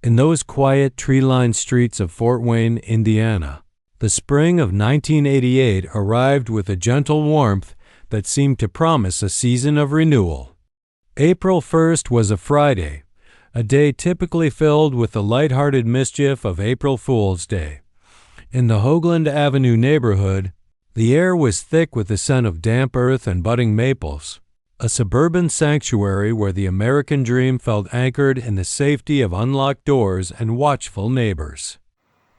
In those quiet, tree-lined streets of Fort Wayne, Indiana, the spring of 1988 arrived with a gentle warmth that seemed to promise a season of renewal. April 1st was a Friday, a day typically filled with the light-hearted mischief of April Fool's Day. In the Hoagland Avenue neighborhood, the air was thick with the scent of damp earth and budding maples, a suburban sanctuary where the American dream felt anchored in the safety of unlocked doors and watchful neighbors.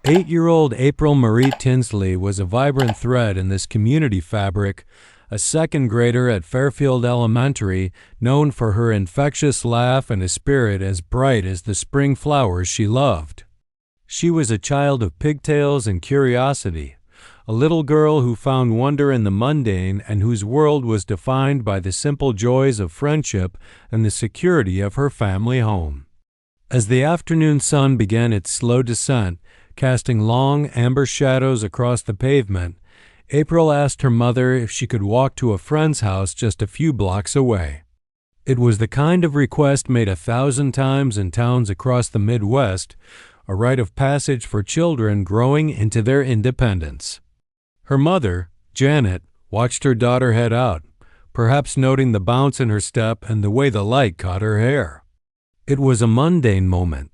8-year-old April Marie Tinsley was a vibrant thread in this community fabric, a second grader at Fairfield Elementary, known for her infectious laugh and a spirit as bright as the spring flowers she loved. She was a child of pigtails and curiosity, a little girl who found wonder in the mundane and whose world was defined by the simple joys of friendship and the security of her family home. As the afternoon sun began its slow descent, casting long amber shadows across the pavement, April asked her mother if she could walk to a friend's house just a few blocks away. It was the kind of request made 1,000 times in towns across the Midwest, a rite of passage for children growing into their independence. Her mother, Janet, watched her daughter head out, perhaps noting the bounce in her step and the way the light caught her hair. It was a mundane moment,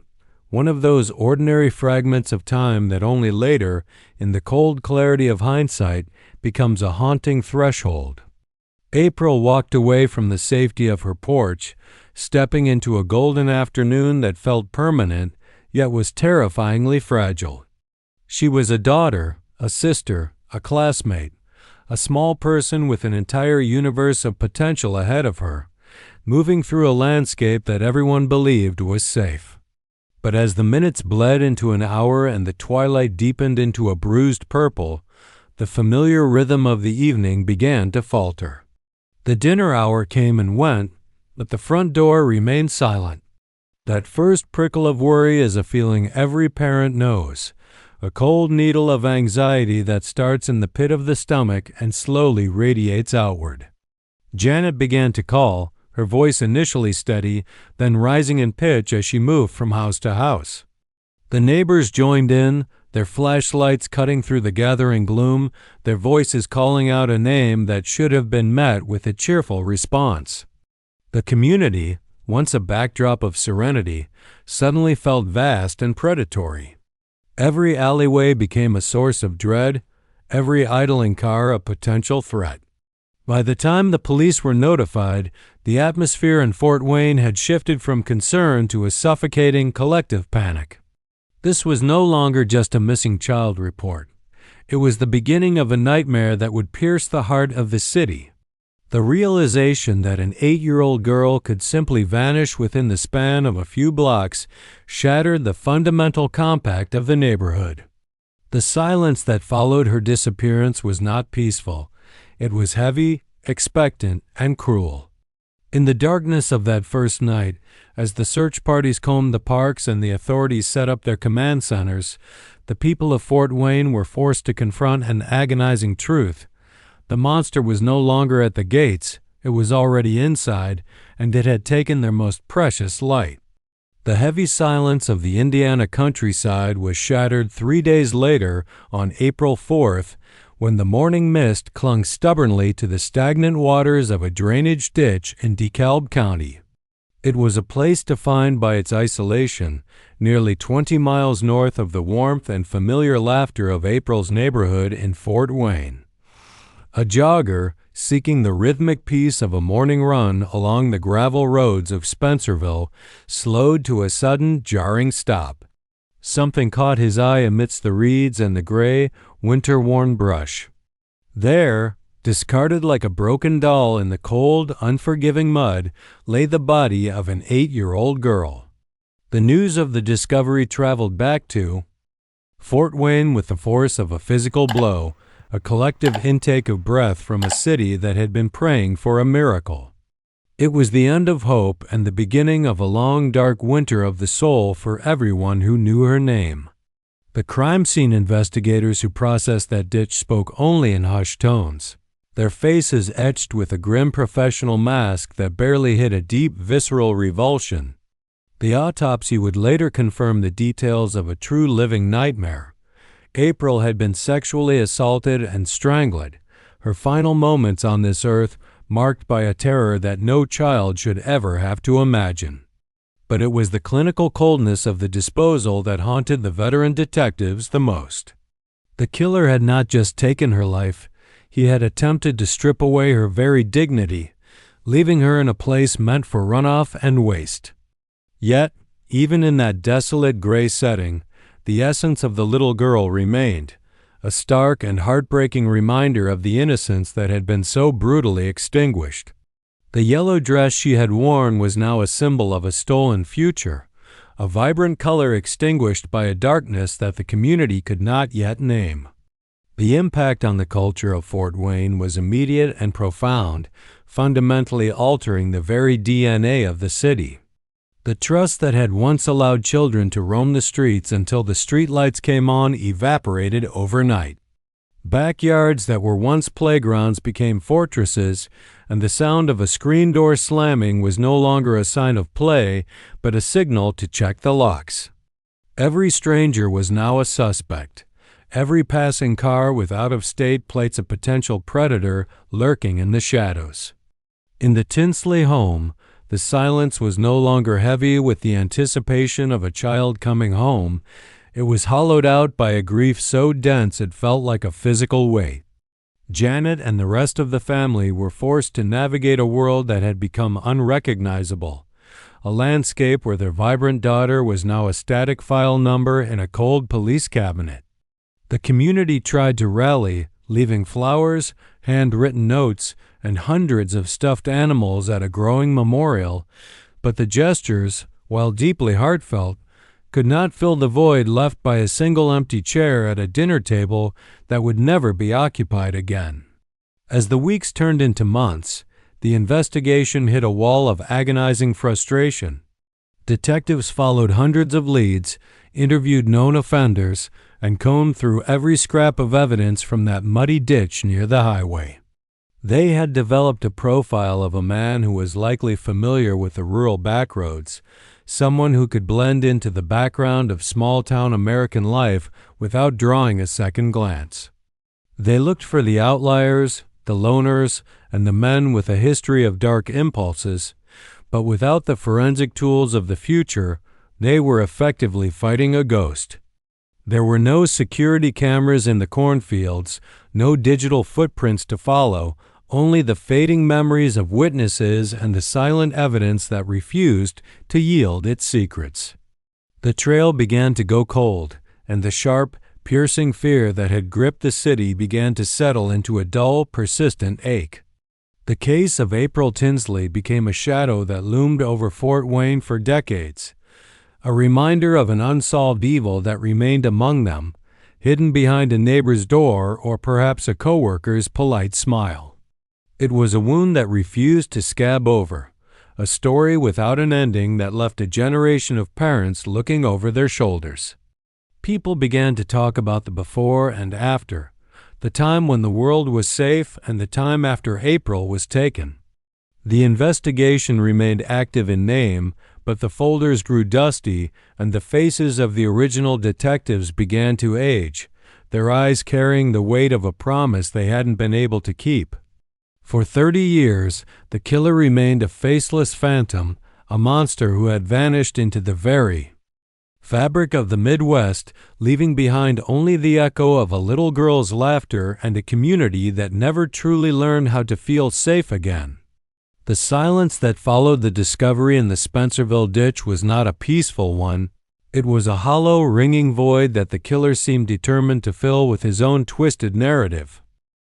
one of those ordinary fragments of time that only later, in the cold clarity of hindsight, becomes a haunting threshold. April walked away from the safety of her porch, stepping into a golden afternoon that felt permanent, yet was terrifyingly fragile. She was a daughter, a sister, a classmate, a small person with an entire universe of potential ahead of her, moving through a landscape that everyone believed was safe. But as the minutes bled into an hour and the twilight deepened into a bruised purple, the familiar rhythm of the evening began to falter. The dinner hour came and went, but the front door remained silent. That first prickle of worry is a feeling every parent knows, a cold needle of anxiety that starts in the pit of the stomach and slowly radiates outward. Janet began to call, her voice initially steady, then rising in pitch as she moved from house to house. The neighbors joined in, their flashlights cutting through the gathering gloom, their voices calling out a name that should have been met with a cheerful response. The community, once a backdrop of serenity, suddenly felt vast and predatory. Every alleyway became a source of dread, every idling car a potential threat. By the time the police were notified, the atmosphere in Fort Wayne had shifted from concern to a suffocating collective panic. This was no longer just a missing child report. It was the beginning of a nightmare that would pierce the heart of the city. The realization that an 8-year-old girl could simply vanish within the span of a few blocks shattered the fundamental compact of the neighborhood. The silence that followed her disappearance was not peaceful. It was heavy, expectant, and cruel. In the darkness of that first night, as the search parties combed the parks and the authorities set up their command centers, the people of Fort Wayne were forced to confront an agonizing truth. The monster was no longer at the gates, it was already inside, and it had taken their most precious light. The heavy silence of the Indiana countryside was shattered 3 days later, on April 4th, when the morning mist clung stubbornly to the stagnant waters of a drainage ditch in DeKalb County. It was a place defined by its isolation, nearly 20 miles north of the warmth and familiar laughter of April's neighborhood in Fort Wayne. A jogger, seeking the rhythmic peace of a morning run along the gravel roads of Spencerville, slowed to a sudden, jarring stop. Something caught his eye amidst the reeds and the gray, winter-worn brush. There, discarded like a broken doll in the cold, unforgiving mud, lay the body of an 8-year-old girl. The news of the discovery traveled back to Fort Wayne with the force of a physical blow, a collective intake of breath from a city that had been praying for a miracle. It was the end of hope and the beginning of a long, dark winter of the soul for everyone who knew her name. The crime scene investigators who processed that ditch spoke only in hushed tones, their faces etched with a grim professional mask that barely hid a deep, visceral revulsion. The autopsy would later confirm the details of a true living nightmare. April had been sexually assaulted and strangled, her final moments on this earth marked by a terror that no child should ever have to imagine. But it was the clinical coldness of the disposal that haunted the veteran detectives the most. The killer had not just taken her life, he had attempted to strip away her very dignity, leaving her in a place meant for runoff and waste. Yet, even in that desolate gray setting, the essence of the little girl remained, a stark and heartbreaking reminder of the innocence that had been so brutally extinguished. The yellow dress she had worn was now a symbol of a stolen future, a vibrant color extinguished by a darkness that the community could not yet name. The impact on the culture of Fort Wayne was immediate and profound, fundamentally altering the very DNA of the city. The trust that had once allowed children to roam the streets until the streetlights came on evaporated overnight. Backyards that were once playgrounds became fortresses, and the sound of a screen door slamming was no longer a sign of play, but a signal to check the locks. Every stranger was now a suspect. Every passing car with out-of-state plates a potential predator lurking in the shadows. In the Tinsley home, the silence was no longer heavy with the anticipation of a child coming home. It was hollowed out by a grief so dense it felt like a physical weight. Janet and the rest of the family were forced to navigate a world that had become unrecognizable, a landscape where their vibrant daughter was now a static file number in a cold police cabinet. The community tried to rally, leaving flowers, handwritten notes, and hundreds of stuffed animals at a growing memorial, but the gestures, while deeply heartfelt, could not fill the void left by a single empty chair at a dinner table that would never be occupied again. As the weeks turned into months, the investigation hit a wall of agonizing frustration. Detectives followed hundreds of leads, interviewed known offenders, and combed through every scrap of evidence from that muddy ditch near the highway. They had developed a profile of a man who was likely familiar with the rural backroads, someone who could blend into the background of small-town American life without drawing a second glance. They looked for the outliers, the loners, and the men with a history of dark impulses, but without the forensic tools of the future, they were effectively fighting a ghost. There were no security cameras in the cornfields, no digital footprints to follow, only the fading memories of witnesses and the silent evidence that refused to yield its secrets. The trail began to go cold, and the sharp, piercing fear that had gripped the city began to settle into a dull, persistent ache. The case of April Tinsley became a shadow that loomed over Fort Wayne for decades, a reminder of an unsolved evil that remained among them, hidden behind a neighbor's door or perhaps a coworker's polite smile. It was a wound that refused to scab over, a story without an ending that left a generation of parents looking over their shoulders. People began to talk about the before and after, the time when the world was safe and the time after April was taken. The investigation remained active in name, but the folders grew dusty and the faces of the original detectives began to age, their eyes carrying the weight of a promise they hadn't been able to keep. For 30 years, the killer remained a faceless phantom, a monster who had vanished into the very fabric of the Midwest, leaving behind only the echo of a little girl's laughter and a community that never truly learned how to feel safe again. The silence that followed the discovery in the Spencerville ditch was not a peaceful one. It was a hollow, ringing void that the killer seemed determined to fill with his own twisted narrative.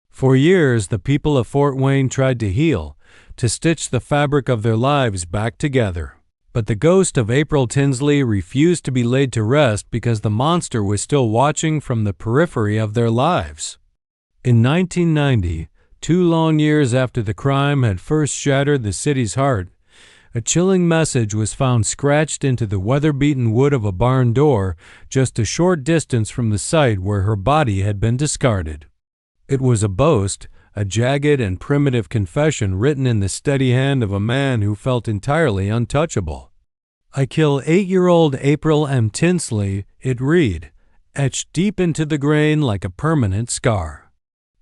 For years, the people of Fort Wayne tried to heal, to stitch the fabric of their lives back together. But the ghost of April Tinsley refused to be laid to rest because the monster was still watching from the periphery of their lives. In 1990, 2 long years after the crime had first shattered the city's heart, a chilling message was found scratched into the weather-beaten wood of a barn door just a short distance from the site where her body had been discarded. It was a boast, a jagged and primitive confession written in the steady hand of a man who felt entirely untouchable. "I kill 8-year-old April M. Tinsley," it read, etched deep into the grain like a permanent scar.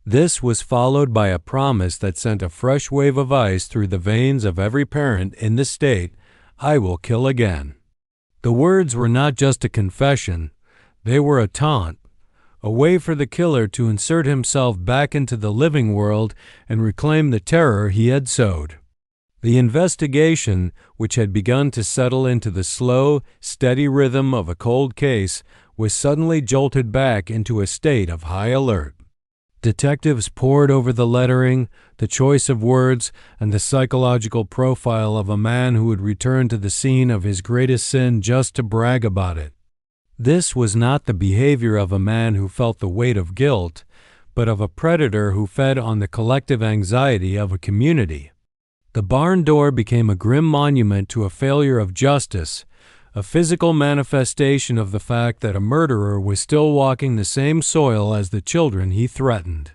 This was followed by a promise that sent a fresh wave of ice through the veins of every parent in the state: "I will kill again." The words were not just a confession, they were a taunt, a way for the killer to insert himself back into the living world and reclaim the terror he had sowed. The investigation, which had begun to settle into the slow, steady rhythm of a cold case, was suddenly jolted back into a state of high alert. Detectives pored over the lettering, the choice of words, and the psychological profile of a man who would return to the scene of his greatest sin just to brag about it. This was not the behavior of a man who felt the weight of guilt, but of a predator who fed on the collective anxiety of a community. The barn door became a grim monument to a failure of justice, a physical manifestation of the fact that a murderer was still walking the same soil as the children he threatened.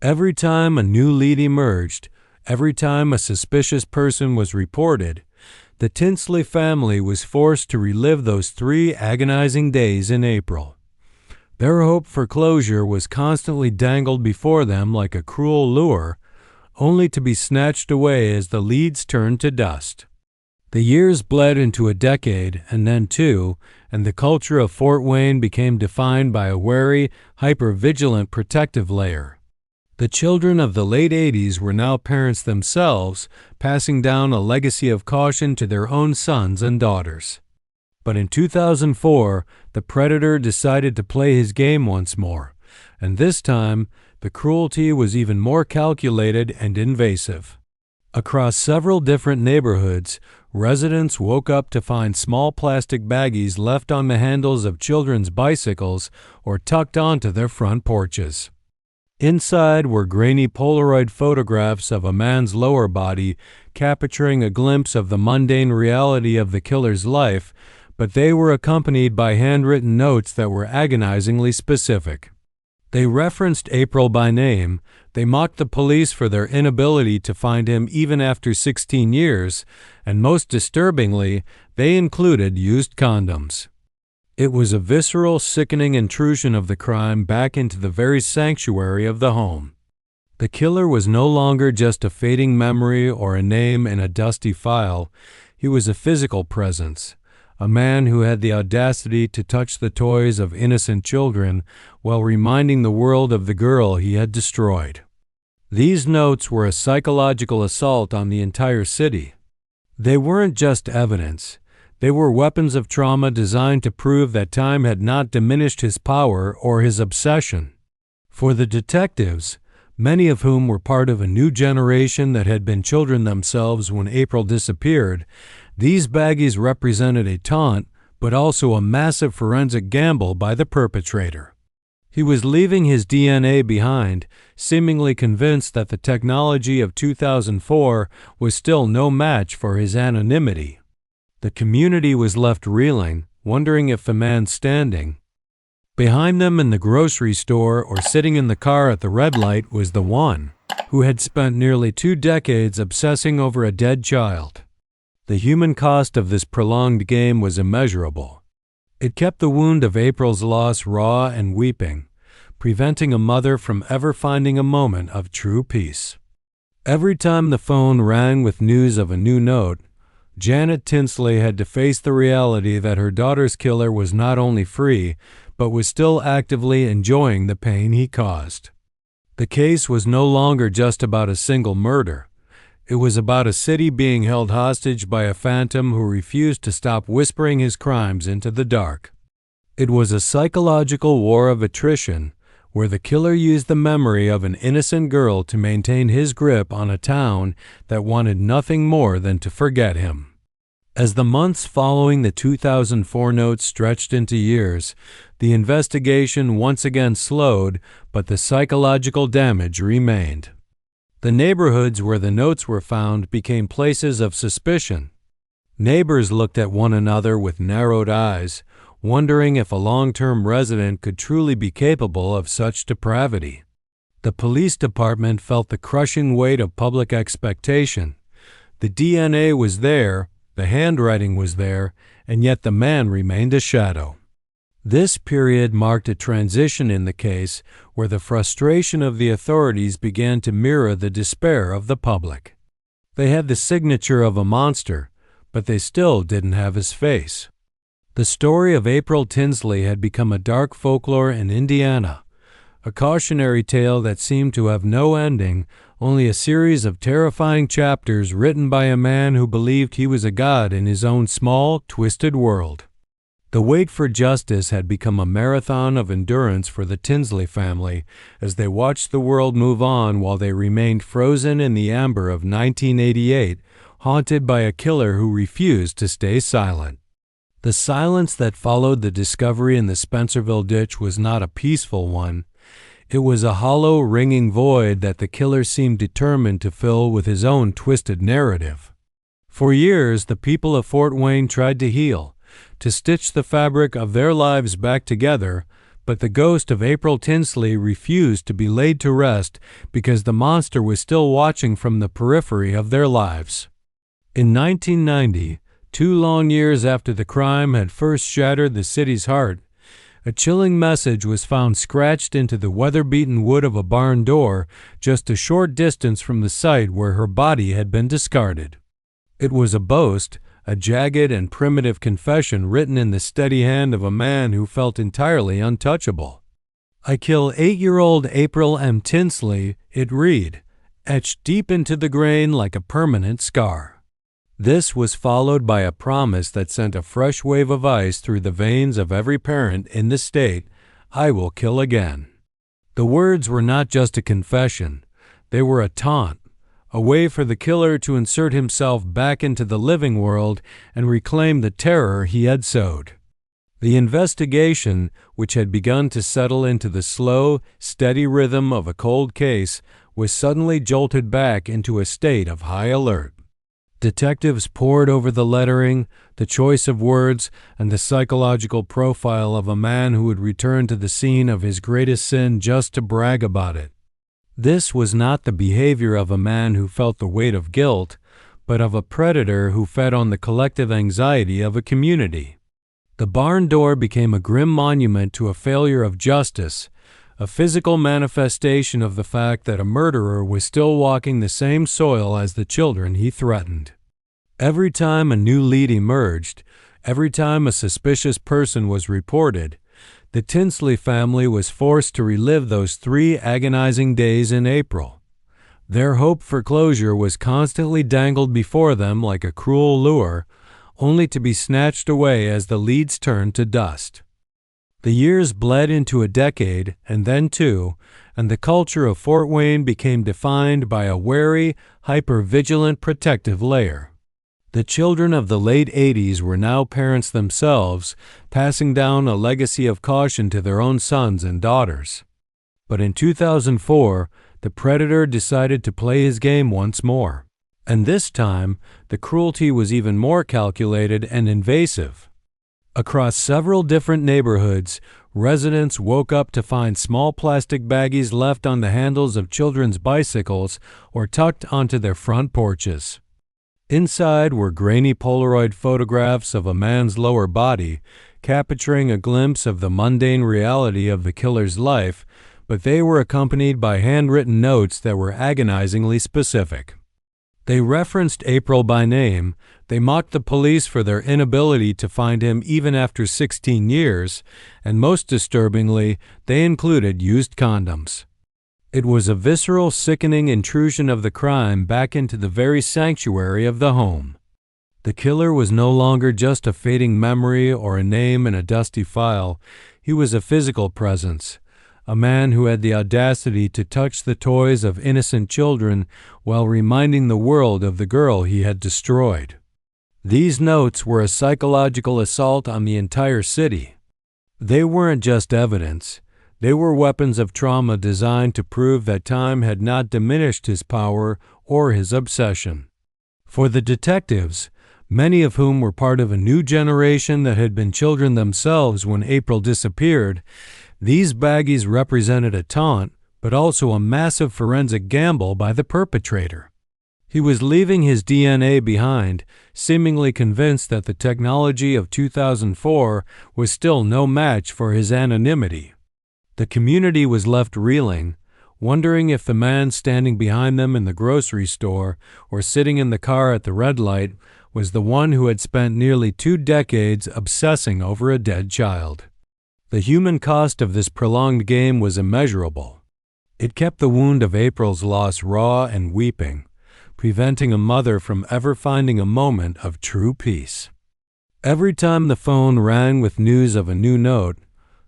Every time a new lead emerged, every time a suspicious person was reported, the Tinsley family was forced to relive those 3 agonizing days in April. Their hope for closure was constantly dangled before them like a cruel lure, only to be snatched away as the leads turned to dust. The years bled into a decade, and then 2, and the culture of Fort Wayne became defined by a wary, hyper-vigilant protective layer. The children of the late 80s were now parents themselves, passing down a legacy of caution to their own sons and daughters. But in 2004, the predator decided to play his game once more, and this time, the cruelty was even more calculated and invasive. Across several different neighborhoods, residents woke up to find small plastic baggies left on the handles of children's bicycles or tucked onto their front porches. Inside were grainy Polaroid photographs of a man's lower body, capturing a glimpse of the mundane reality of the killer's life, but they were accompanied by handwritten notes that were agonizingly specific. They referenced April by name, they mocked the police for their inability to find him even after 16 years, and most disturbingly, they included used condoms. It was a visceral, sickening intrusion of the crime back into the very sanctuary of the home. The killer was no longer just a fading memory or a name in a dusty file. He was a physical presence, a man who had the audacity to touch the toys of innocent children while reminding the world of the girl he had destroyed. These notes were a psychological assault on the entire city. They weren't just evidence. They were weapons of trauma designed to prove that time had not diminished his power or his obsession. For the detectives, many of whom were part of a new generation that had been children themselves when April disappeared, these baggies represented a taunt, but also a massive forensic gamble by the perpetrator. He was leaving his DNA behind, seemingly convinced that the technology of 2004 was still no match for his anonymity. The community was left reeling, wondering if the man standing behind them in the grocery store or sitting in the car at the red light was the one who had spent nearly 2 decades obsessing over a dead child. The human cost of this prolonged game was immeasurable. It kept the wound of April's loss raw and weeping, preventing a mother from ever finding a moment of true peace. Every time the phone rang with news of a new note, Janet Tinsley had to face the reality that her daughter's killer was not only free, but was still actively enjoying the pain he caused. The case was no longer just about a single murder. It was about a city being held hostage by a phantom who refused to stop whispering his crimes into the dark. It was a psychological war of attrition, where the killer used the memory of an innocent girl to maintain his grip on a town that wanted nothing more than to forget him. As the months following the 2004 note stretched into years, the investigation once again slowed, but the psychological damage remained. The neighborhoods where the notes were found became places of suspicion. Neighbors looked at one another with narrowed eyes, wondering if a long-term resident could truly be capable of such depravity. The police department felt the crushing weight of public expectation. The DNA was there, The handwriting was there, and yet the man remained a shadow. This period marked a transition in the case where the frustration of the authorities began to mirror the despair of the public. They had the signature of a monster, but they still didn't have his face. The story of April Tinsley had become a dark folklore in Indiana, a cautionary tale that seemed to have no ending, only a series of terrifying chapters written by a man who believed he was a god in his own small, twisted world. The wait for justice had become a marathon of endurance for the Tinsley family as they watched the world move on while they remained frozen in the amber of 1988, haunted by a killer who refused to stay silent. The silence that followed the discovery in the Spencerville ditch was not a peaceful one. It was a hollow, ringing void that the killer seemed determined to fill with his own twisted narrative. For years, the people of Fort Wayne tried to heal, to stitch the fabric of their lives back together, but the ghost of April Tinsley refused to be laid to rest because the monster was still watching from the periphery of their lives. In 1990, 2 long years after the crime had first shattered the city's heart, a chilling message was found scratched into the weather-beaten wood of a barn door just a short distance from the site where her body had been discarded. It was a boast, a jagged and primitive confession written in the steady hand of a man who felt entirely untouchable. "I kill 8-year-old April M. Tinsley," it read, etched deep into the grain like a permanent scar. This was followed by a promise that sent a fresh wave of ice through the veins of every parent in the state: "I will kill again." The words were not just a confession, they were a taunt, a way for the killer to insert himself back into the living world and reclaim the terror he had sowed. The investigation, which had begun to settle into the slow, steady rhythm of a cold case, was suddenly jolted back into a state of high alert. Detectives pored over the lettering, the choice of words, and the psychological profile of a man who would return to the scene of his greatest sin just to brag about it. This was not the behavior of a man who felt the weight of guilt, but of a predator who fed on the collective anxiety of a community. The barn door became a grim monument to a failure of justice, a physical manifestation of the fact that a murderer was still walking the same soil as the children he threatened. Every time a new lead emerged, every time a suspicious person was reported, the Tinsley family was forced to relive those 3 agonizing days in April. Their hope for closure was constantly dangled before them like a cruel lure, only to be snatched away as the leads turned to dust. The years bled into a decade, and then 2, and the culture of Fort Wayne became defined by a wary, hyper-vigilant protective layer. The children of the late 80s were now parents themselves, passing down a legacy of caution to their own sons and daughters. But in 2004, the predator decided to play his game once more. And this time, the cruelty was even more calculated and invasive. Across several different neighborhoods, residents woke up to find small plastic baggies left on the handles of children's bicycles or tucked onto their front porches. Inside were grainy Polaroid photographs of a man's lower body, capturing a glimpse of the mundane reality of the killer's life, but they were accompanied by handwritten notes that were agonizingly specific. They referenced April by name, they mocked the police for their inability to find him even after 16 years, and most disturbingly, they included used condoms. It was a visceral, sickening intrusion of the crime back into the very sanctuary of the home. The killer was no longer just a fading memory or a name in a dusty file. He was a physical presence, a man who had the audacity to touch the toys of innocent children while reminding the world of the girl he had destroyed. These notes were a psychological assault on the entire city. They weren't just evidence. They were weapons of trauma designed to prove that time had not diminished his power or his obsession. For the detectives, many of whom were part of a new generation that had been children themselves when April disappeared, these baggies represented a taunt, but also a massive forensic gamble by the perpetrator. He was leaving his DNA behind, seemingly convinced that the technology of 2004 was still no match for his anonymity. The community was left reeling, wondering if the man standing behind them in the grocery store or sitting in the car at the red light was the one who had spent nearly 2 decades obsessing over a dead child. The human cost of this prolonged game was immeasurable. It kept the wound of April's loss raw and weeping, preventing a mother from ever finding a moment of true peace. Every time the phone rang with news of a new note,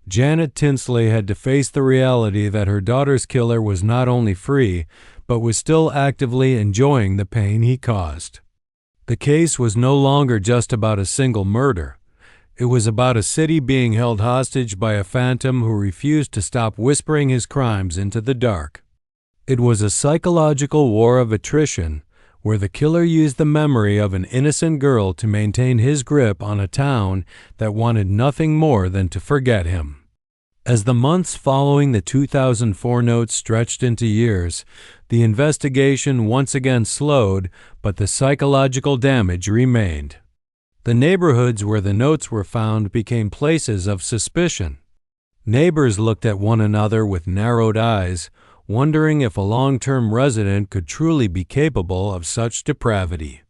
Janet Tinsley had to face the reality that her daughter's killer was not only free, but was still actively enjoying the pain he caused. The case was no longer just about a single murder. It was about a city being held hostage by a phantom who refused to stop whispering his crimes into the dark. It was a psychological war of attrition, where the killer used the memory of an innocent girl to maintain his grip on a town that wanted nothing more than to forget him. As the months following the 2004 note stretched into years, the investigation once again slowed, but the psychological damage remained. The neighborhoods where the notes were found became places of suspicion. Neighbors looked at one another with narrowed eyes, wondering if a long-term resident could truly be capable of such depravity.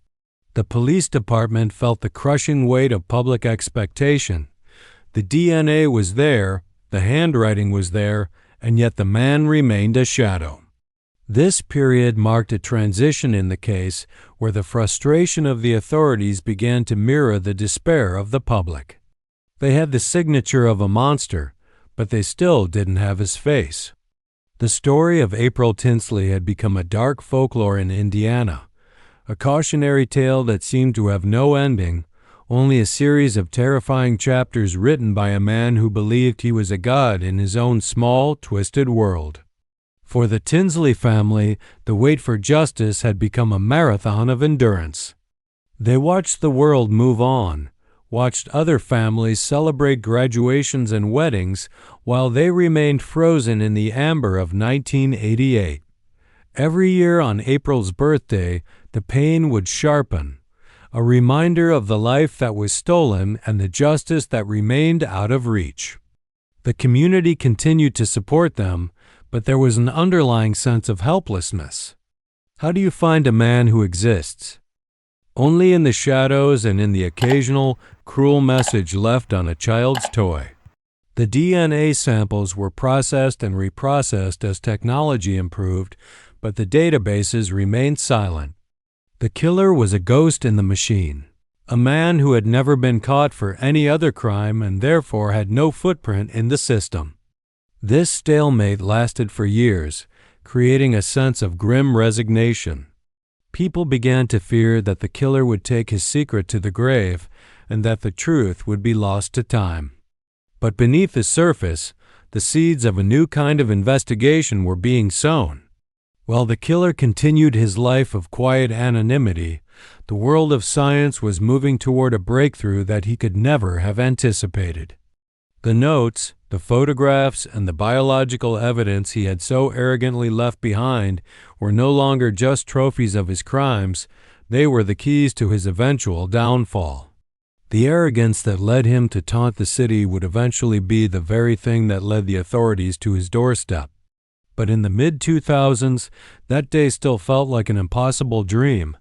The police department felt the crushing weight of public expectation. The DNA was there, the handwriting was there, and yet the man remained a shadow. This period marked a transition in the case where the frustration of the authorities began to mirror the despair of the public. They had the signature of a monster, but they still didn't have his face. The story of April Tinsley had become a dark folklore in Indiana, a cautionary tale that seemed to have no ending, only a series of terrifying chapters written by a man who believed he was a god in his own small, twisted world. For the Tinsley family, the wait for justice had become a marathon of endurance. They watched the world move on, watched other families celebrate graduations and weddings while they remained frozen in the amber of 1988. Every year on April's birthday, the pain would sharpen, a reminder of the life that was stolen and the justice that remained out of reach. The community continued to support them, but there was an underlying sense of helplessness. How do you find a man who exists? Only in the shadows and in the occasional, cruel message left on a child's toy. The DNA samples were processed and reprocessed as technology improved, but the databases remained silent. The killer was a ghost in the machine, a man who had never been caught for any other crime and therefore had no footprint in the system. This stalemate lasted for years, creating a sense of grim resignation. People began to fear that the killer would take his secret to the grave and that the truth would be lost to time. But beneath the surface, the seeds of a new kind of investigation were being sown. While the killer continued his life of quiet anonymity, the world of science was moving toward a breakthrough that he could never have anticipated. The notes, the photographs, and the biological evidence he had so arrogantly left behind were no longer just trophies of his crimes, they were the keys to his eventual downfall. The arrogance that led him to taunt the city would eventually be the very thing that led the authorities to his doorstep. But in the mid-2000s, that day still felt like an impossible dream,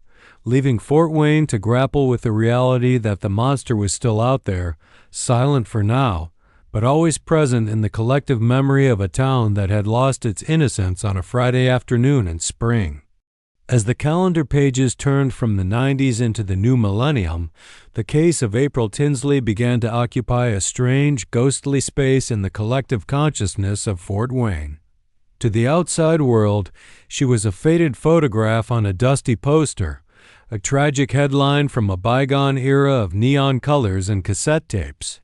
leaving Fort Wayne to grapple with the reality that the monster was still out there, silent for now, but always present in the collective memory of a town that had lost its innocence on a Friday afternoon in spring. As the calendar pages turned from the 90s into the new millennium, the case of April Tinsley began to occupy a strange, ghostly space in the collective consciousness of Fort Wayne. To the outside world, she was a faded photograph on a dusty poster, a tragic headline from a bygone era of neon colors and cassette tapes.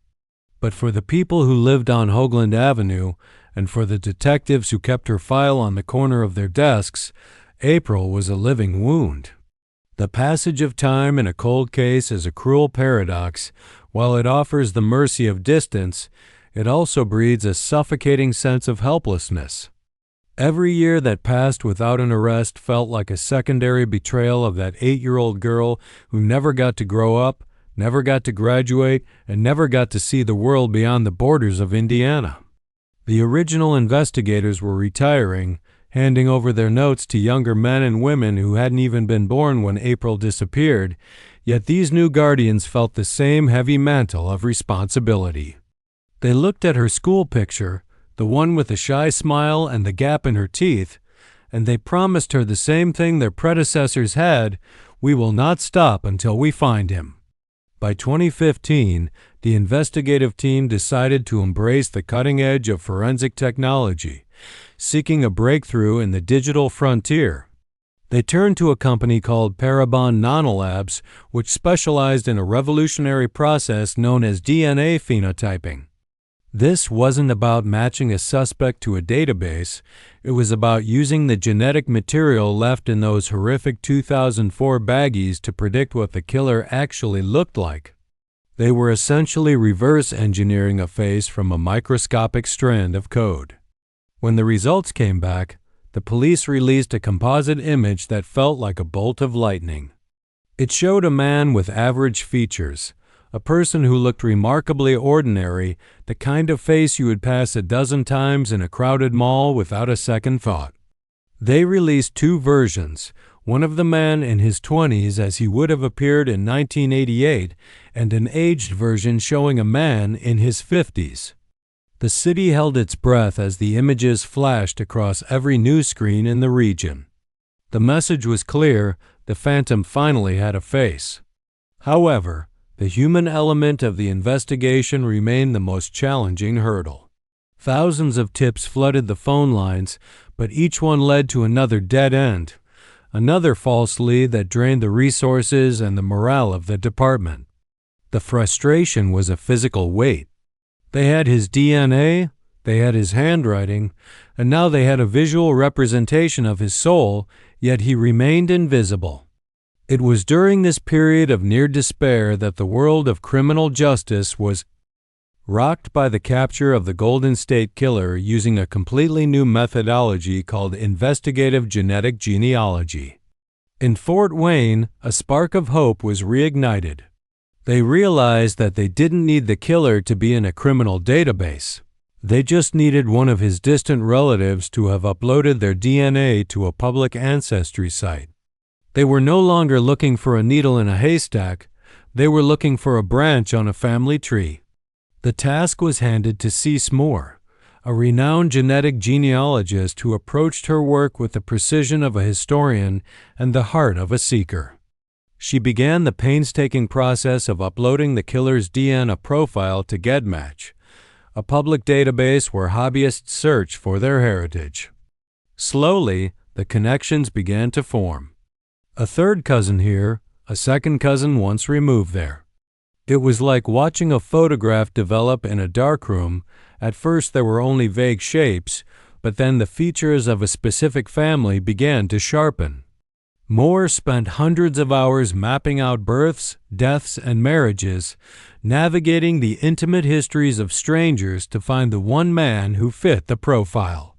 But for the people who lived on Hoagland Avenue, and for the detectives who kept her file on the corner of their desks, April was a living wound. The passage of time in a cold case is a cruel paradox. While it offers the mercy of distance, it also breeds a suffocating sense of helplessness. Every year that passed without an arrest felt like a secondary betrayal of that 8-year-old girl who never got to grow up, never got to graduate, and never got to see the world beyond the borders of Indiana. The original investigators were retiring, handing over their notes to younger men and women who hadn't even been born when April disappeared, yet these new guardians felt the same heavy mantle of responsibility. They looked at her school picture, the one with the shy smile and the gap in her teeth, and they promised her the same thing their predecessors had: we will not stop until we find him. By 2015, the investigative team decided to embrace the cutting edge of forensic technology, seeking a breakthrough in the digital frontier. They turned to a company called Parabon Nanolabs, which specialized in a revolutionary process known as DNA phenotyping. This wasn't about matching a suspect to a database. It was about using the genetic material left in those horrific 2004 baggies to predict what the killer actually looked like. They were essentially reverse engineering a face from a microscopic strand of code. When the results came back, the police released a composite image that felt like a bolt of lightning. It showed a man with average features, a person who looked remarkably ordinary, the kind of face you would pass a dozen times in a crowded mall without a second thought. They released 2 versions, one of the man in his 20s as he would have appeared in 1988, and an aged version showing a man in his 50s. The city held its breath as the images flashed across every news screen in the region. The message was clear: the phantom finally had a face. However, the human element of the investigation remained the most challenging hurdle. Thousands of tips flooded the phone lines, but each one led to another dead end, another false lead that drained the resources and the morale of the department. The frustration was a physical weight. They had his DNA, they had his handwriting, and now they had a visual representation of his soul, yet he remained invisible. It was during this period of near despair that the world of criminal justice was rocked by the capture of the Golden State Killer using a completely new methodology called investigative genetic genealogy. In Fort Wayne, a spark of hope was reignited. They realized that they didn't need the killer to be in a criminal database. They just needed one of his distant relatives to have uploaded their DNA to a public ancestry site. They were no longer looking for a needle in a haystack. They were looking for a branch on a family tree. The task was handed to Cease Moore, a renowned genetic genealogist who approached her work with the precision of a historian and the heart of a seeker. She began the painstaking process of uploading the killer's DNA profile to GEDmatch, a public database where hobbyists search for their heritage. Slowly, the connections began to form. A third cousin here, a second cousin once removed there. It was like watching a photograph develop in a darkroom. At first there were only vague shapes, but then the features of a specific family began to sharpen. Moore spent hundreds of hours mapping out births, deaths, and marriages, navigating the intimate histories of strangers to find the one man who fit the profile.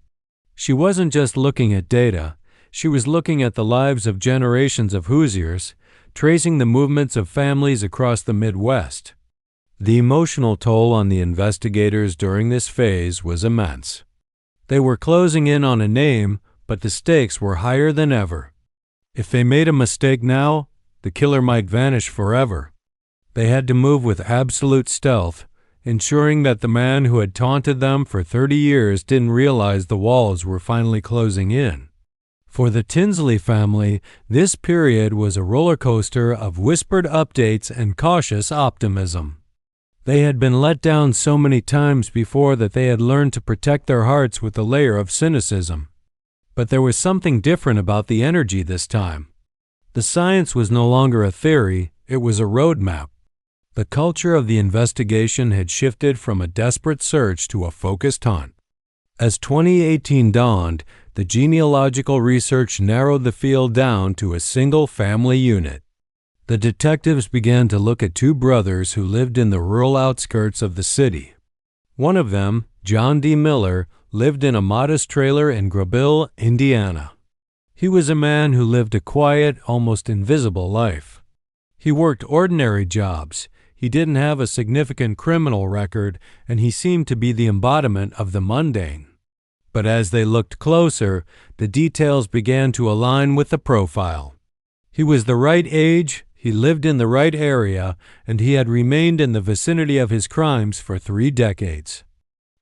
She wasn't just looking at data. She was looking at the lives of generations of Hoosiers, tracing the movements of families across the Midwest. The emotional toll on the investigators during this phase was immense. They were closing in on a name, but the stakes were higher than ever. If they made a mistake now, the killer might vanish forever. They had to move with absolute stealth, ensuring that the man who had taunted them for 30 years didn't realize the walls were finally closing in. For the Tinsley family, this period was a roller coaster of whispered updates and cautious optimism. They had been let down so many times before that they had learned to protect their hearts with a layer of cynicism. But there was something different about the energy this time. The science was no longer a theory, it was a roadmap. The culture of the investigation had shifted from a desperate search to a focused hunt. As 2018 dawned, the genealogical research narrowed the field down to a single family unit. The detectives began to look at 2 brothers who lived in the rural outskirts of the city. One of them, John D. Miller, lived in a modest trailer in Grabille, Indiana. He was a man who lived a quiet, almost invisible life. He worked ordinary jobs. He didn't have a significant criminal record, and he seemed to be the embodiment of the mundane. But as they looked closer, the details began to align with the profile. He was the right age, he lived in the right area, and he had remained in the vicinity of his crimes for 3 decades.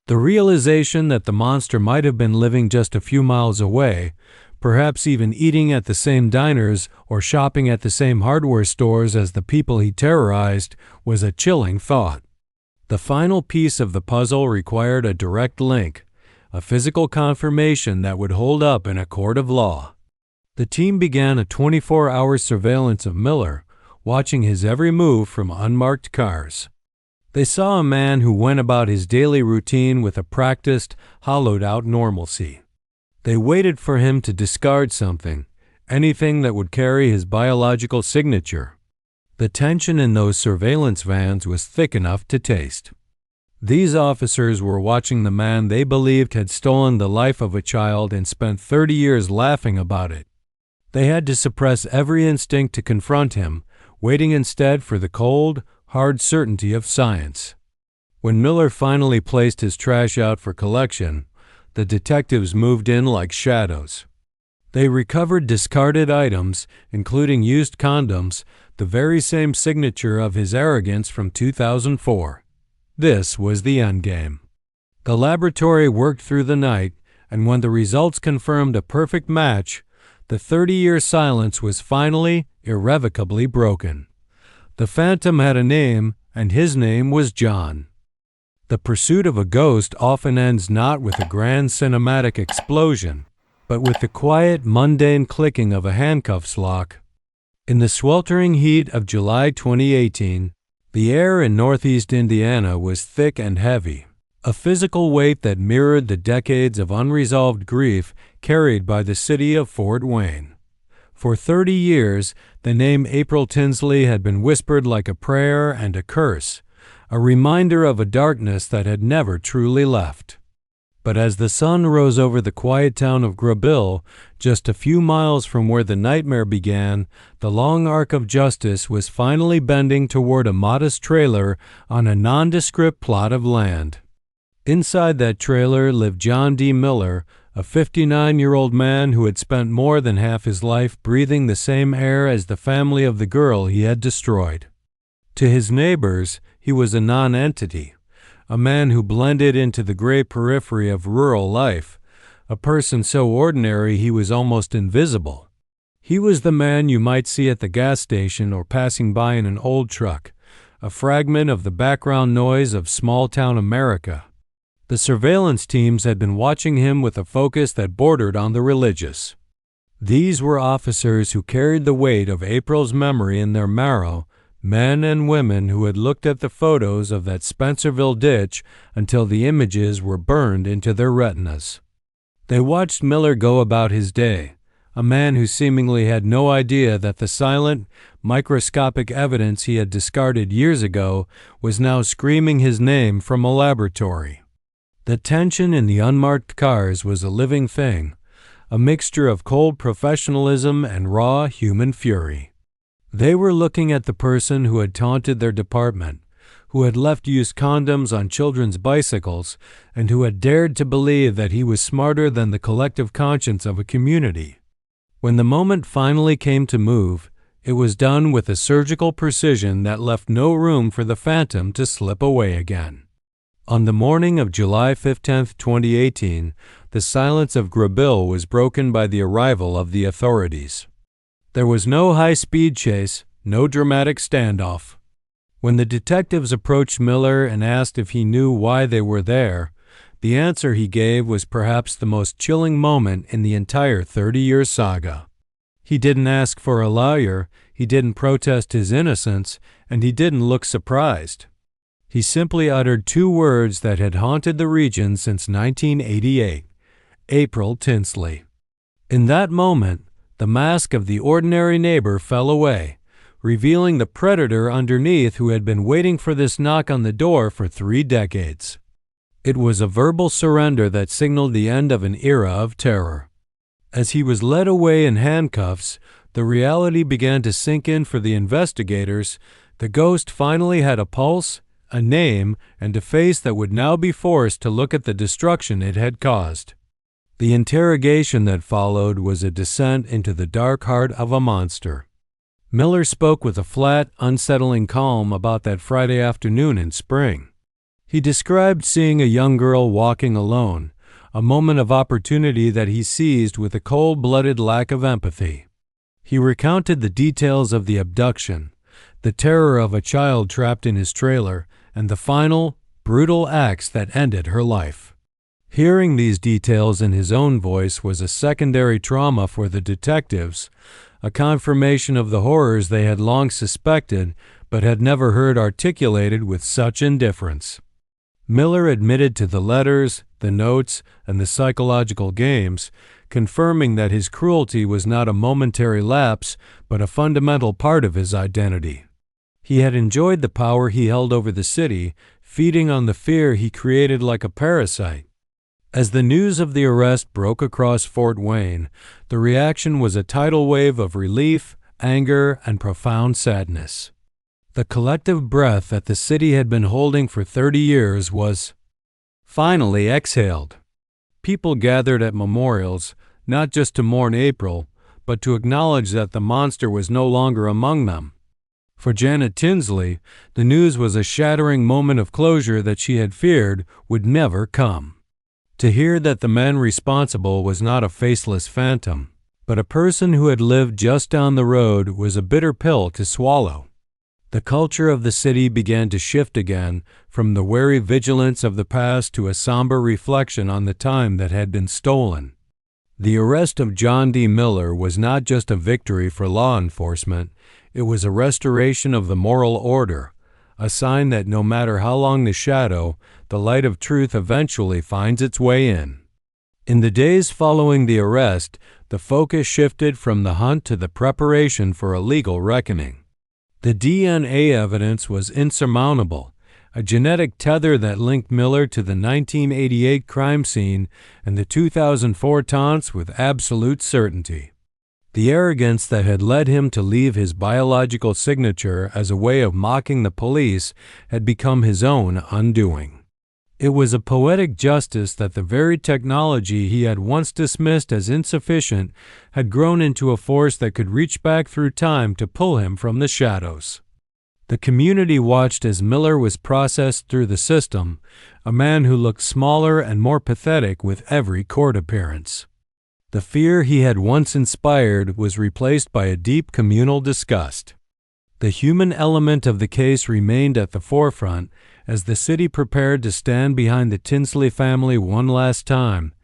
The realization that the monster might have been living just a few miles away, perhaps even eating at the same diners or shopping at the same hardware stores as the people he terrorized, was a chilling thought. The final piece of the puzzle required a direct link, a physical confirmation that would hold up in a court of law. The team began a 24-hour surveillance of Miller, watching his every move from unmarked cars. They saw a man who went about his daily routine with a practiced, hollowed-out normalcy. They waited for him to discard something, anything that would carry his biological signature. The tension in those surveillance vans was thick enough to taste. These officers were watching the man they believed had stolen the life of a child and spent 30 years laughing about it. They had to suppress every instinct to confront him, waiting instead for the cold, hard certainty of science. When Miller finally placed his trash out for collection, the detectives moved in like shadows. They recovered discarded items, including used condoms, the very same signature of his arrogance from 2004. This was the endgame. The laboratory worked through the night, and when the results confirmed a perfect match, the 30-year silence was finally, irrevocably broken. The phantom had a name, and his name was John. The pursuit of a ghost often ends not with a grand cinematic explosion, but with the quiet, mundane clicking of a handcuffs lock. In the sweltering heat of July 2018, the air in northeast Indiana was thick and heavy, a physical weight that mirrored the decades of unresolved grief carried by the city of Fort Wayne. For 30 years, the name April Tinsley had been whispered like a prayer and a curse, a reminder of a darkness that had never truly left. But as the sun rose over the quiet town of Grabille, just a few miles from where the nightmare began, the long arc of justice was finally bending toward a modest trailer on a nondescript plot of land. Inside that trailer lived John D. Miller, a 59-year-old man who had spent more than half his life breathing the same air as the family of the girl he had destroyed. To his neighbors, he was a non-entity, a man who blended into the gray periphery of rural life, a person so ordinary he was almost invisible. He was the man you might see at the gas station or passing by in an old truck, a fragment of the background noise of small-town America. The surveillance teams had been watching him with a focus that bordered on the religious. These were officers who carried the weight of April's memory in their marrow, men and women who had looked at the photos of that Spencerville ditch until the images were burned into their retinas. They watched Miller go about his day, a man who seemingly had no idea that the silent, microscopic evidence he had discarded years ago was now screaming his name from a laboratory. The tension in the unmarked cars was a living thing, a mixture of cold professionalism and raw human fury. They were looking at the person who had taunted their department, who had left used condoms on children's bicycles, and who had dared to believe that he was smarter than the collective conscience of a community. When the moment finally came to move, it was done with a surgical precision that left no room for the phantom to slip away again. On the morning of July 15, 2018, the silence of Grabille was broken by the arrival of the authorities. There was no high-speed chase, no dramatic standoff. When the detectives approached Miller and asked if he knew why they were there, the answer he gave was perhaps the most chilling moment in the entire 30-year saga. He didn't ask for a lawyer, he didn't protest his innocence, and he didn't look surprised. He simply uttered 2 words that had haunted the region since 1988, April Tinsley. In that moment, the mask of the ordinary neighbor fell away, revealing the predator underneath who had been waiting for this knock on the door for 3 decades. It was a verbal surrender that signaled the end of an era of terror. As he was led away in handcuffs, the reality began to sink in for the investigators. The ghost finally had a pulse, a name, and a face that would now be forced to look at the destruction it had caused. The interrogation that followed was a descent into the dark heart of a monster. Miller spoke with a flat, unsettling calm about that Friday afternoon in spring. He described seeing a young girl walking alone, a moment of opportunity that he seized with a cold-blooded lack of empathy. He recounted the details of the abduction, the terror of a child trapped in his trailer, and the final, brutal acts that ended her life. Hearing these details in his own voice was a secondary trauma for the detectives, a confirmation of the horrors they had long suspected but had never heard articulated with such indifference. Miller admitted to the letters, the notes, and the psychological games, confirming that his cruelty was not a momentary lapse but a fundamental part of his identity. He had enjoyed the power he held over the city, feeding on the fear he created like a parasite. As the news of the arrest broke across Fort Wayne, the reaction was a tidal wave of relief, anger, and profound sadness. The collective breath that the city had been holding for 30 years was finally exhaled. People gathered at memorials, not just to mourn April, but to acknowledge that the monster was no longer among them. For Janet Tinsley, the news was a shattering moment of closure that she had feared would never come. To hear that the man responsible was not a faceless phantom, but a person who had lived just down the road was a bitter pill to swallow. The culture of the city began to shift again, from the wary vigilance of the past to a somber reflection on the time that had been stolen. The arrest of John D. Miller was not just a victory for law enforcement, it was a restoration of the moral order, a sign that no matter how long the shadow, the light of truth eventually finds its way in. In the days following the arrest, the focus shifted from the hunt to the preparation for a legal reckoning. The DNA evidence was insurmountable, a genetic tether that linked Miller to the 1988 crime scene and the 2004 taunts with absolute certainty. The arrogance that had led him to leave his biological signature as a way of mocking the police had become his own undoing. It was a poetic justice that the very technology he had once dismissed as insufficient had grown into a force that could reach back through time to pull him from the shadows. The community watched as Miller was processed through the system, a man who looked smaller and more pathetic with every court appearance. The fear he had once inspired was replaced by a deep communal disgust. The human element of the case remained at the forefront as the city prepared to stand behind the Tinsley family one last time,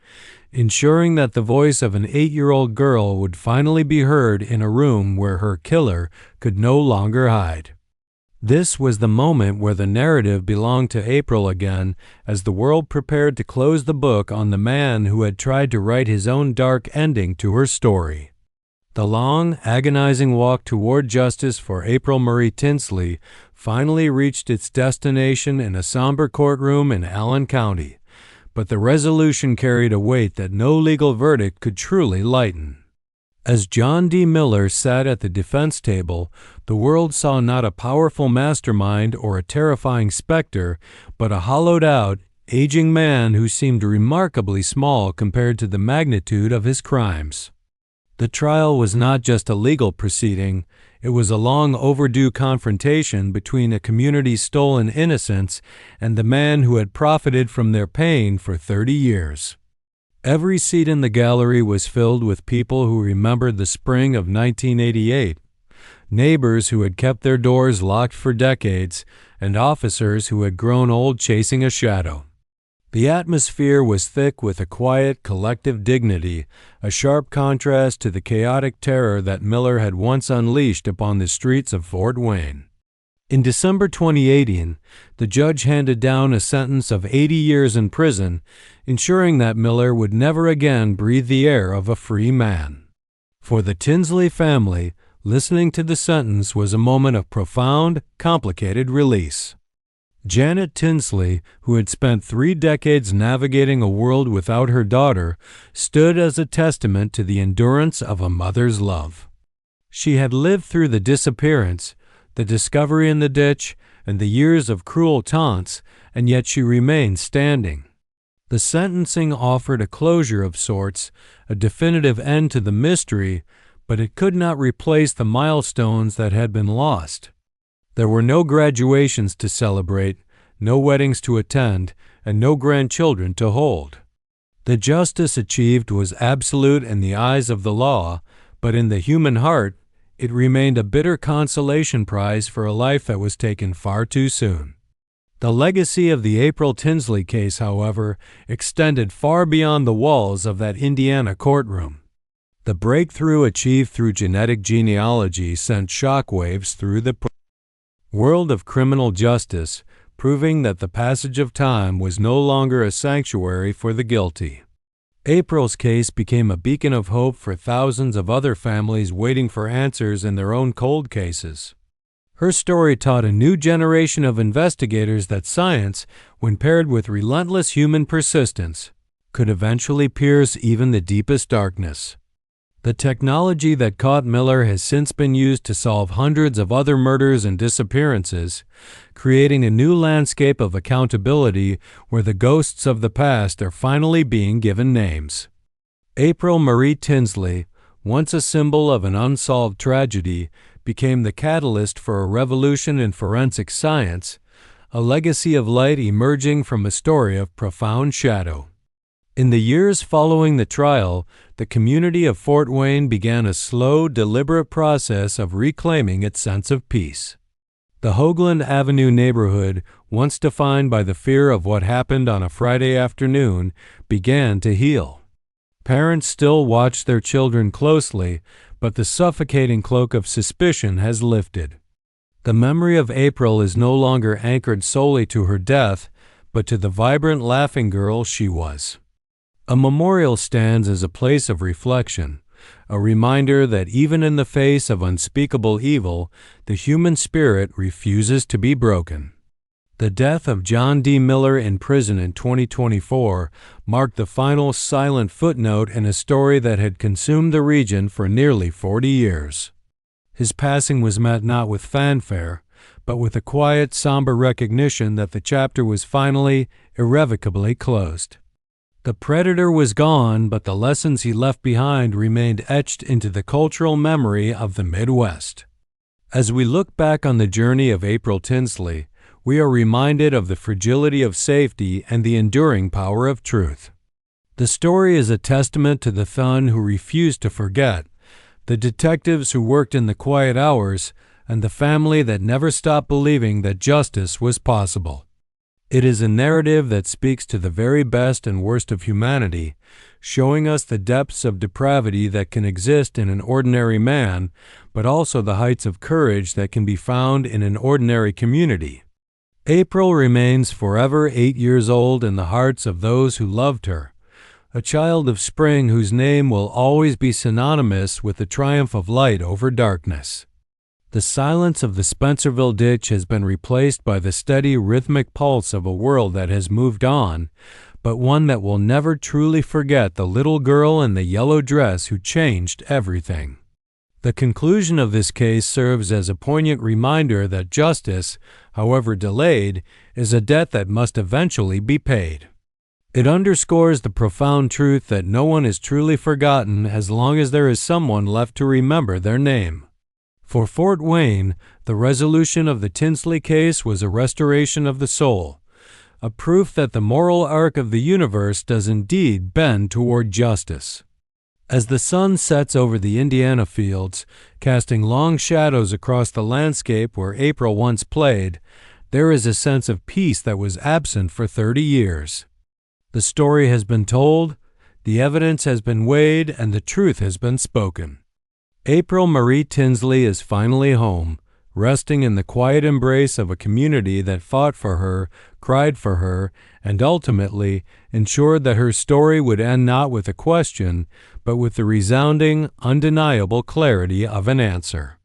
ensuring that the voice of an 8-year-old girl would finally be heard in a room where her killer could no longer hide. This was the moment where the narrative belonged to April again, as the world prepared to close the book on the man who had tried to write his own dark ending to her story. The long, agonizing walk toward justice for April Marie Tinsley finally reached its destination in a somber courtroom in Allen County, but the resolution carried a weight that no legal verdict could truly lighten. As John D. Miller sat at the defense table, the world saw not a powerful mastermind or a terrifying specter, but a hollowed-out, aging man who seemed remarkably small compared to the magnitude of his crimes. The trial was not just a legal proceeding, it was a long overdue confrontation between a community's stolen innocence and the man who had profited from their pain for 30 years. Every seat in the gallery was filled with people who remembered the spring of 1988, neighbors who had kept their doors locked for decades, and officers who had grown old chasing a shadow. The atmosphere was thick with a quiet, collective dignity, a sharp contrast to the chaotic terror that Miller had once unleashed upon the streets of Fort Wayne. In December 2018, the judge handed down a sentence of 80 years in prison, ensuring that Miller would never again breathe the air of a free man. For the Tinsley family, listening to the sentence was a moment of profound, complicated release. Janet Tinsley, who had spent 3 decades navigating a world without her daughter, stood as a testament to the endurance of a mother's love. She had lived through the disappearance, the discovery in the ditch, and the years of cruel taunts, and yet she remained standing. The sentencing offered a closure of sorts, a definitive end to the mystery, but it could not replace the milestones that had been lost. There were no graduations to celebrate, no weddings to attend, and no grandchildren to hold. The justice achieved was absolute in the eyes of the law, but in the human heart, it remained a bitter consolation prize for a life that was taken far too soon. The legacy of the April Tinsley case, however, extended far beyond the walls of that Indiana courtroom. The breakthrough achieved through genetic genealogy sent shockwaves through the world of criminal justice, proving that the passage of time was no longer a sanctuary for the guilty. April's case became a beacon of hope for thousands of other families waiting for answers in their own cold cases. Her story taught a new generation of investigators that science, when paired with relentless human persistence, could eventually pierce even the deepest darkness. The technology that caught Miller has since been used to solve hundreds of other murders and disappearances, creating a new landscape of accountability where the ghosts of the past are finally being given names. April Marie Tinsley, once a symbol of an unsolved tragedy, became the catalyst for a revolution in forensic science, a legacy of light emerging from a story of profound shadow. In the years following the trial, the community of Fort Wayne began a slow, deliberate process of reclaiming its sense of peace. The Hoagland Avenue neighborhood, once defined by the fear of what happened on a Friday afternoon, began to heal. Parents still watch their children closely, but the suffocating cloak of suspicion has lifted. The memory of April is no longer anchored solely to her death, but to the vibrant, laughing girl she was. A memorial stands as a place of reflection, a reminder that even in the face of unspeakable evil, the human spirit refuses to be broken. The death of John D. Miller in prison in 2024 marked the final silent footnote in a story that had consumed the region for nearly 40 years. His passing was met not with fanfare, but with a quiet, somber recognition that the chapter was finally, irrevocably closed. The predator was gone, but the lessons he left behind remained etched into the cultural memory of the Midwest. As we look back on the journey of April Tinsley, we are reminded of the fragility of safety and the enduring power of truth. The story is a testament to the Thun who refused to forget, the detectives who worked in the quiet hours, and the family that never stopped believing that justice was possible. It is a narrative that speaks to the very best and worst of humanity, showing us the depths of depravity that can exist in an ordinary man, but also the heights of courage that can be found in an ordinary community. April remains forever 8 years old in the hearts of those who loved her, a child of spring whose name will always be synonymous with the triumph of light over darkness. The silence of the Spencerville ditch has been replaced by the steady, rhythmic pulse of a world that has moved on, but one that will never truly forget the little girl in the yellow dress who changed everything. The conclusion of this case serves as a poignant reminder that justice, however delayed, is a debt that must eventually be paid. It underscores the profound truth that no one is truly forgotten as long as there is someone left to remember their name. For Fort Wayne, the resolution of the Tinsley case was a restoration of the soul, a proof that the moral arc of the universe does indeed bend toward justice. As the sun sets over the Indiana fields, casting long shadows across the landscape where April once played, there is a sense of peace that was absent for 30 years. The story has been told, the evidence has been weighed, and the truth has been spoken. April Marie Tinsley is finally home, resting in the quiet embrace of a community that fought for her, cried for her, and ultimately ensured that her story would end not with a question, but with the resounding, undeniable clarity of an answer.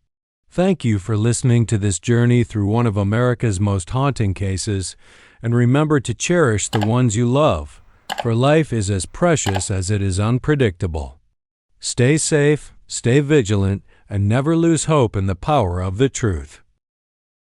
Thank you for listening to this journey through one of America's most haunting cases, and remember to cherish the ones you love, for life is as precious as it is unpredictable. Stay safe, stay vigilant, and never lose hope in the power of the truth.